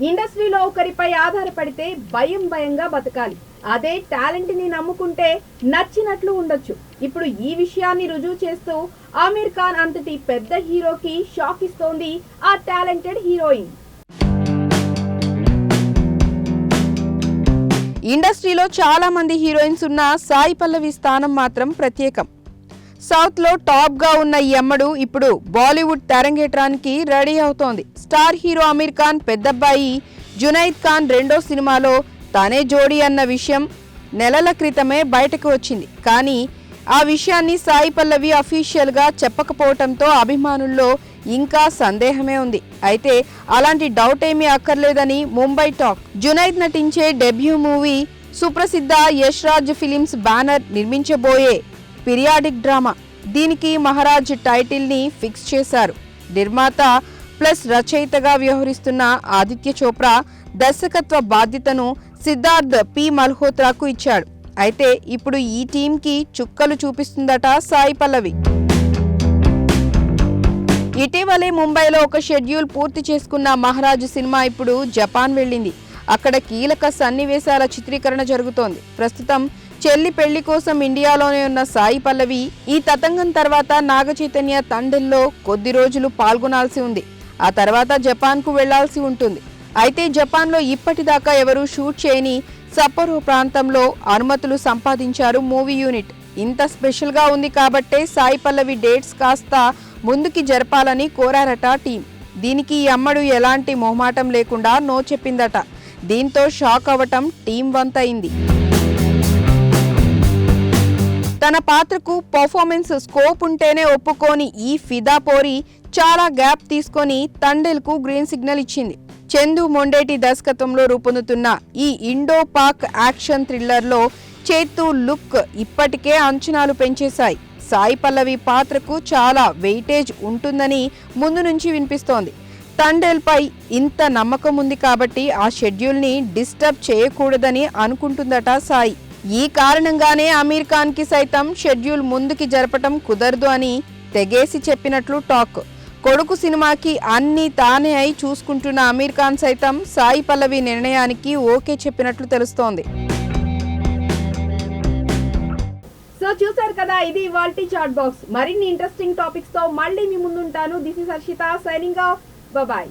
ఇండస్ట్రీలో ఒకరిపై ఆధారపడితే భయంగా బతకాలి. అదే టాలెంట్ ని నమ్ముకుంటే నచ్చినట్లు ఉండొచ్చు. ఇప్పుడు ఈ విషయాన్ని రుజువు చేస్తూ ఆమీర్ ఖాన్ అంతటి పెద్ద హీరోకి షాక్ ఇస్తోంది ఆ టాలెంటెడ్ హీరోయిన్. ఇండస్ట్రీలో చాలా మంది హీరోయిన్స్ ఉన్న సాయి పల్లవి స్థానం మాత్రం ప్రత్యేకం. సౌత్ లో టాప్ గా ఉన్న ఈ అమ్మడు ఇప్పుడు బాలీవుడ్ తెరంగేట్రానికి రెడీ అవుతోంది. స్టార్ హీరో ఆమీర్ ఖాన్ పెద్దబ్బాయి జునైద్ ఖాన్ రెండో సినిమాలో తానే జోడీ అన్న విషయం నెలల క్రితమే బయటకు వచ్చింది. కానీ ఆ విషయాన్ని సాయి పల్లవి అఫీషియల్ గా చెప్పకపోవడంతో అభిమానుల్లో ఇంకా సందేహమే ఉంది. అయితే అలాంటి డౌట్ ఏమీ అక్కర్లేదని ముంబై టాక్. జునైద్ నటించే డెబ్యూ మూవీ సుప్రసిద్ధ యష్ రాజ్ ఫిలిమ్స్ బ్యానర్ నిర్మించబోయే పీరియాడిక్ డ్రామా. దీనికి మహారాజ్ టైటిల్ ని ఫిక్స్ చేశారు. నిర్మాత ప్లస్ రచయితగా వ్యవహరిస్తున్న ఆదిత్య చోప్రా దర్శకత్వ బాధ్యతను సిద్ధార్థ్ పి మల్హోత్రాకు ఇచ్చాడు. అయితే ఇప్పుడు ఈ టీంకి చుక్కలు చూపిస్తుందట సాయి పల్లవి. ఇటీవలే ముంబైలో ఒక షెడ్యూల్ పూర్తి చేసుకున్న మహారాజ్ సినిమా ఇప్పుడు జపాన్ వెళ్ళింది. అక్కడ కీలక సన్నివేశాల చిత్రీకరణ జరుగుతోంది. ప్రస్తుతం చెల్లి పెళ్లి కోసం ఇండియాలోనే ఉన్న సాయి పల్లవి ఈ తతంగం తర్వాత నాగ చైతన్య తండెల్లో కొద్ది రోజులు పాల్గొనాల్సి ఉంది. ఆ తర్వాత జపాన్కు వెళ్లాల్సి ఉంటుంది. అయితే జపాన్లో ఇప్పటిదాకా ఎవరూ షూట్ చేయని సప్పరో ప్రాంతంలో అనుమతులు సంపాదించారు మూవీ యూనిట్. ఇంత స్పెషల్గా ఉంది కాబట్టే సాయి పల్లవి డేట్స్ కాస్త ముందుకి జరపాలని కోరారట టీం. దీనికి ఈ అమ్మడు ఎలాంటి మొహమాటం లేకుండా నో చెప్పిందట. దీంతో షాక్ అవ్వటం టీం వంతైంది. తన పాత్రకు పర్ఫార్మెన్స్ స్కోప్ ఉంటేనే ఒప్పుకోని ఈ ఫిదా పోరి చాలా గ్యాప్ తీసుకొని తండేల్కు గ్రీన్ సిగ్నల్ ఇచ్చింది. చందు మొండేటి దర్శకత్వంలో రూపొందుతున్న ఈ ఇండో పాక్ యాక్షన్ థ్రిల్లర్లో చేతు లుక్ ఇప్పటికే అంచనాలు పెంచేశాయి. సాయి పల్లవి పాత్రకు చాలా వెయిటేజ్ ఉంటుందని ముందు నుంచి వినిపిస్తోంది. తండేల్పై ఇంత నమ్మకం ఉంది కాబట్టి ఆ షెడ్యూల్ని డిస్టర్బ్ చేయకూడదని అనుకుంటుందట సాయి. ఈ కారణంగానే ఆమీర్ ఖాన్ కి సైతం షెడ్యూల్ ముందుకి జరపటం కుదరదు అని తెగేసి చెప్పినట్లు టాక్. కొడుకు సినిమాకి అన్ని తానే అయి చూసుకుంటున్న ఆమీర్ ఖాన్ సైతం సాయి పల్లవి నిర్ణయానికి ఓకే చెప్పినట్లు తెలుస్తోంది. సో చూసారు కదా, ఇది ఇవాల్టి చాట్ బాక్స్. మరిన్ని ఇంట్రెస్టింగ్ టాపిక్స్ తో మళ్ళీ మీ ముందుంటాను. This is Harshitha signing off. Bye.